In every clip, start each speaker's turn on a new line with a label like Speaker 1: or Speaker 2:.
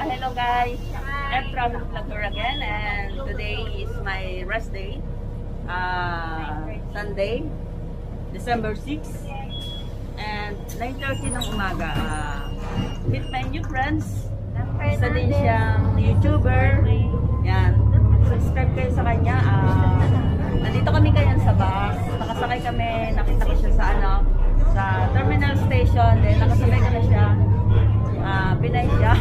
Speaker 1: Hello guys, I'm Travel Vlogger again, and today is my rest day, Sunday, December 6, and 9:30 ng umaga. Meet my new friends. Isa din siyang YouTuber. Yan, subscribe kayo sa kanya. Nandito kami ngayon sa bus. Nakasakay kami, nakita ko siya sa terminal station. Then nakasakay ko na siya. Pinay siya.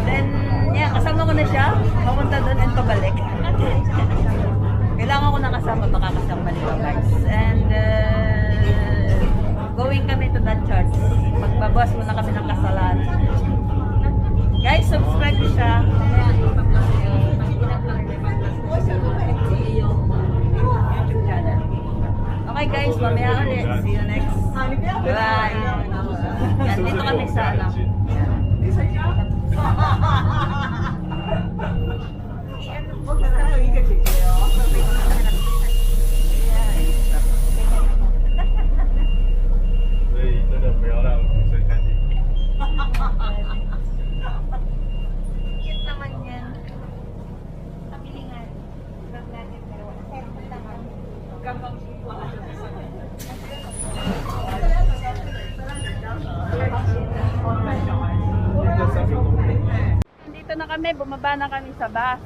Speaker 1: Then, yeah, kasama ko na siya. Papunta doon and pabalik. Kailangan ko na kasama, baka kasama nila guys. And, going kami to that church. Magbabawas muna kami ng kasalan. Guys, subscribe ko siya. YouTube channel. Okay guys, mamaya ulit. See you next. Bye. Yan, dito kami sa
Speaker 2: Cute naman yan. Pamilingan.
Speaker 1: Dito na kami, bumaba na kami sa bus.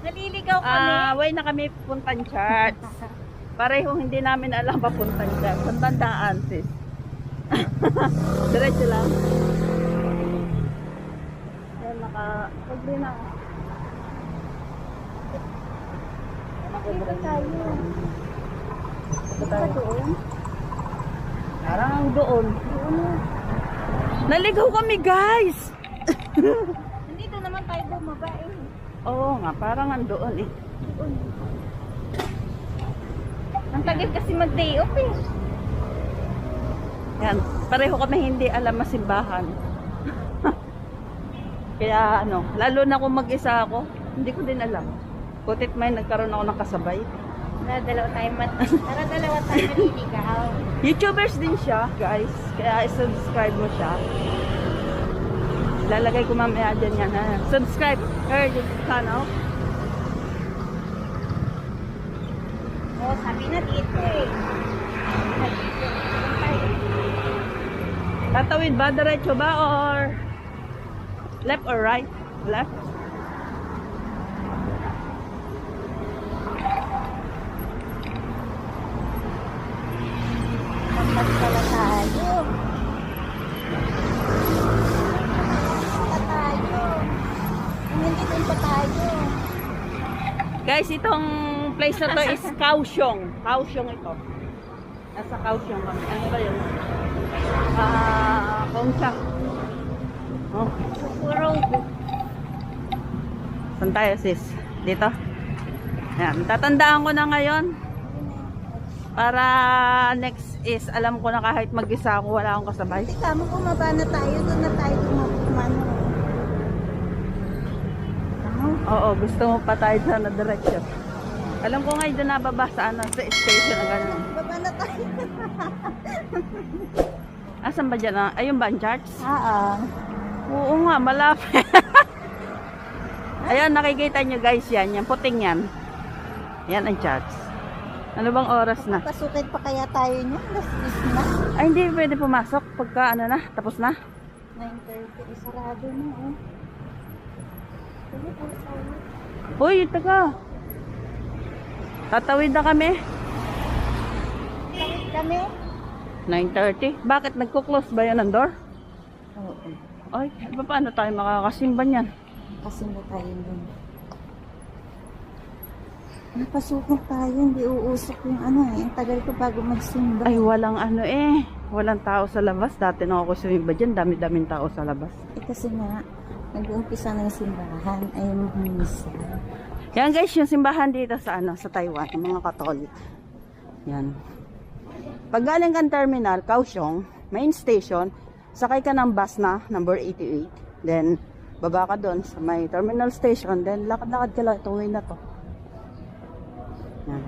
Speaker 2: Naliligaw kami.
Speaker 1: Way na kami puntang church. Parehong hindi namin alam papuntang church. Ang bandaan, sis. Diretso lang. Yan, pagli na.
Speaker 2: Dito tayo.
Speaker 1: Dito doon. Parang doon. Naligaw kami, guys!
Speaker 2: Nandito naman tayo bumaba eh.
Speaker 1: Oo nga, parang andoon eh.
Speaker 2: Ang tagal kasi mag-day off eh.
Speaker 1: Yan, pareho kami hindi alam masimbahan. Kaya ano, lalo na kung mag-isa ako, hindi ko din alam. Kutit may nagkaroon ako ng kasabay.
Speaker 2: Tara dalawa tayo maliligaw.
Speaker 1: YouTubers din siya, guys. Kaya subscribe mo siya. Lalagay ko mamaya dyan yan. Subscribe her YouTube channel.
Speaker 2: Oh, sabi na dito eh.
Speaker 1: Tatawid ba? Diretso ba? Or left or right? Left?
Speaker 2: Magpala tayo. Nandito pa tayo.
Speaker 1: Guys, itong place na to is Kaohsiung. Kaohsiung ito. Nasa Kaohsiung kami. Ano ba yun? Gyeongsang. Oh.
Speaker 2: Puro.
Speaker 1: Saan tayo, sis? Dito? Yan. Tatandaan ko na ngayon. Para next is, alam ko na kahit mag-isa ako, wala akong kasabay.
Speaker 2: Teka mo, bumaba na tayo. Doon na tayo kumano.
Speaker 1: Oo, gusto mo pa tayo sa na direction. Alam ko nga doon nababa sa sa station na gano'n.
Speaker 2: Baba na tayo.
Speaker 1: Asan ba dyan? Ayun ba ang church? Oo nga, malapit. Ayan, nakikita nyo guys yan. Yung puting yan. Yan ang church. Ano bang oras na?
Speaker 2: Pasukin pa kaya tayo niya? Last na.
Speaker 1: Ay, hindi pwede pumasok pagka ano na, tapos na.
Speaker 2: 9:30. Sarado na eh.
Speaker 1: Uy, taga. Tatawid na kami.
Speaker 2: Tawid kami.
Speaker 1: 9:30. Bakit nagko-close ba yan ang door?
Speaker 2: Oo.
Speaker 1: Ay, paano tayo makakasimba niyan?
Speaker 2: Kasi na tayo dun. Napasukan tayo, hindi uusok yung ano eh. Ang tagal ko bago magsimba.
Speaker 1: Ay, walang ano eh. Walang tao sa labas. Dati nung ako sumimba dyan, dami-daming tao sa labas.
Speaker 2: Eh kasi nga, nag-uumpisa na yung simbahan. Ayaw mag-misa.
Speaker 1: Yan guys, yung simbahan dito sa ano, sa Taiwan, ng mga Katolik. Yan. Pag galing kang terminal, Kaohsiung, main station, sakay ka ng bus na, number 88. Then, baba ka doon sa may terminal station. Then, lakad-lakad ka lang. Ito way na to. Yan.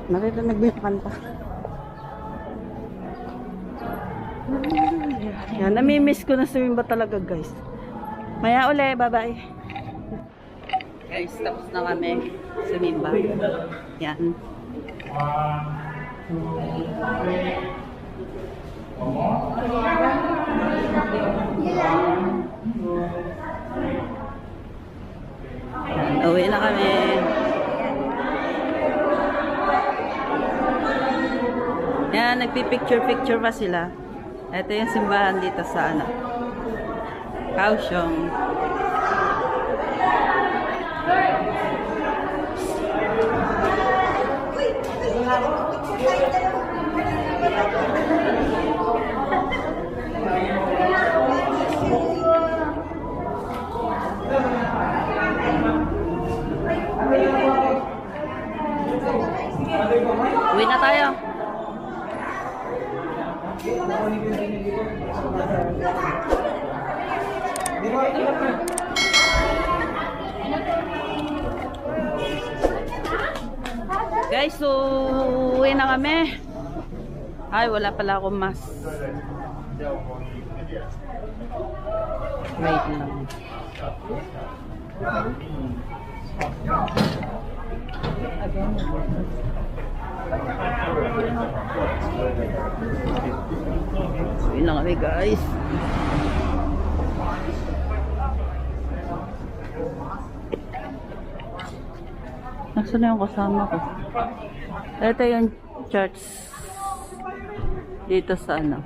Speaker 1: Naririnig mo yung kanta. Yan, namimiss ko na sumimba talaga guys. Maya uli, bye-bye. Guys, tapos na kami sumimba. Yan. Uwi na kami. Yan, nagpipicture-picture pa sila. Ito yung simbahan dito sa ano, Kaohsiung. Uwi na tayo. Guys, so uwi na kami. Ay, wala pala akong mas. Wait lang. Uwi na kami guys. Nasaan na yung kasama ko? Ito yung church dito sa ano,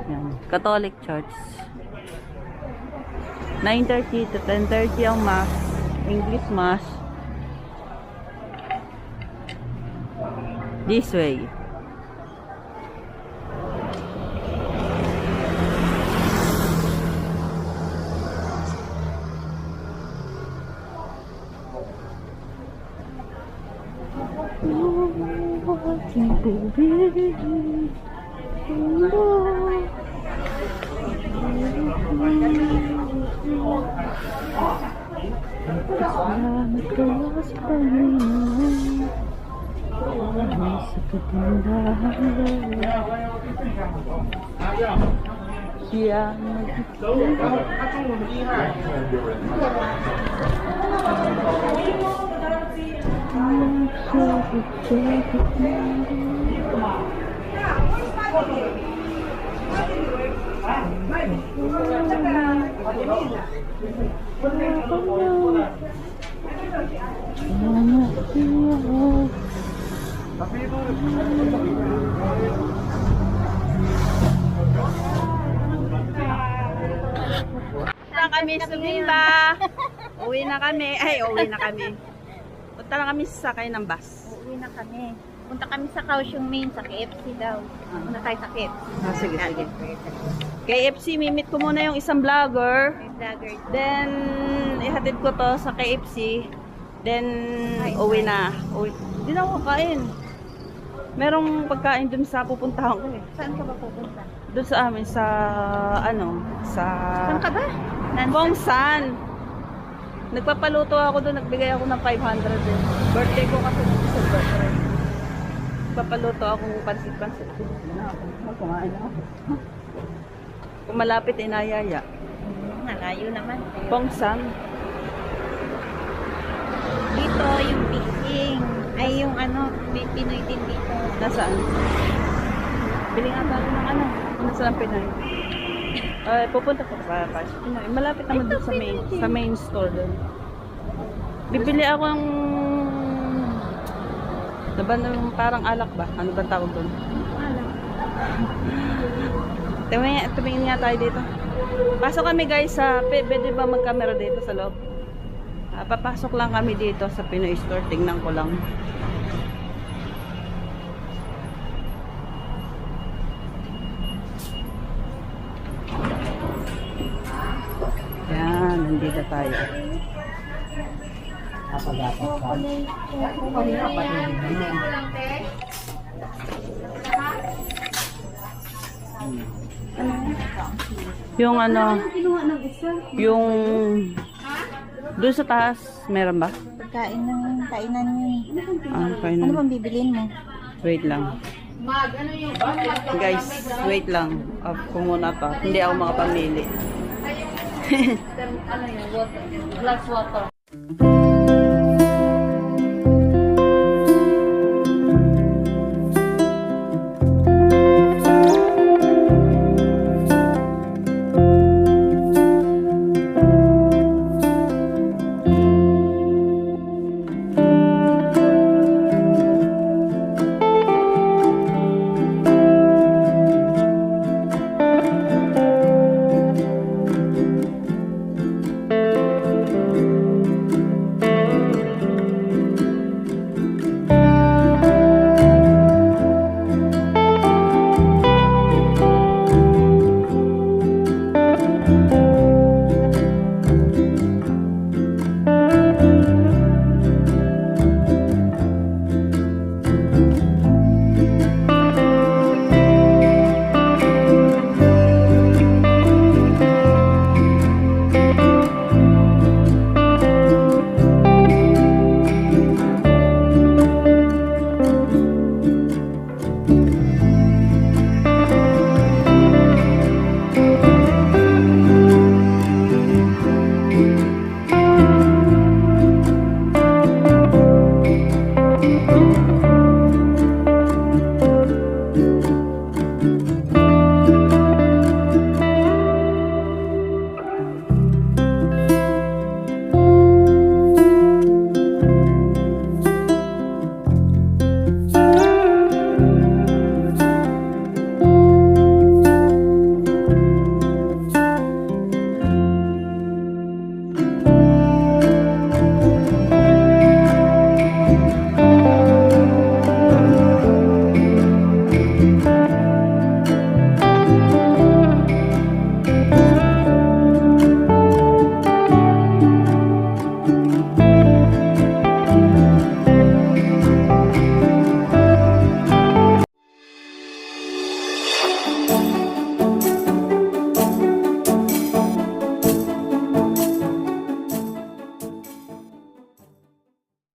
Speaker 1: yan, Catholic Church. 9:30 to 10:30 ang mass, English mass. This way. Salamat kaya sa Panginoon sa kagandahan siya Punta kami sumimba. Uwi na kami. Ay, uwi na kami. Punta na kami sasakay ng bus.
Speaker 2: Uwi na kami. Punta kami sa Kaohsiung Main, sa KFC daw. Muna tayo sa KFC.
Speaker 1: Ah, sige, sige. KFC, mimit ko muna yung isang vlogger.
Speaker 2: May vlogger.
Speaker 1: Then, ihatid ko to sa KFC. Then, uwi na. Uwi. Hindi na ako kakain. Merong pagkain dun sa pupuntahan ko eh.
Speaker 2: Saan ka ba pupunta?
Speaker 1: Dun sa amin, sa ano, sa...
Speaker 2: Saan ka ba?
Speaker 1: Bongsan. Nagpapaluto ako doon, nagbigay ako ng 500 din. Birthday ko kasi ng December. Nagpapaluto akong pansit-pansit. Kumain ako. Kung malapit, inayaya.
Speaker 2: Nalayo naman.
Speaker 1: Bongsan.
Speaker 2: Dito yung Peking. Ay yung ano, may Pinoy din dito.
Speaker 1: Nasaan? Bili nga tayo ng ano. Nasaan ang Pinoy? Pupunta ko pa Pinoy. Malapit naman doon sa main store doon. Bibili ako ng Diba nung parang alak ba? Ano ba tawag doon?
Speaker 2: Wala.
Speaker 1: Tumingin nga tayo dito. Pasok kami guys sa, pwede ba mag-camera dito sa loob? Papasok lang kami dito sa Pinoy Store. Tingnan ko lang. Yan, nandito tayo. Yung ano, yung doon sa taas, meron ba?
Speaker 2: Pagkain ng kainan yun.
Speaker 1: Okay
Speaker 2: Ano
Speaker 1: na.
Speaker 2: bang bibilin mo?
Speaker 1: Wait lang. Guys, wait lang. Off ko muna pa. Hindi ako makapamili.
Speaker 3: Glass water.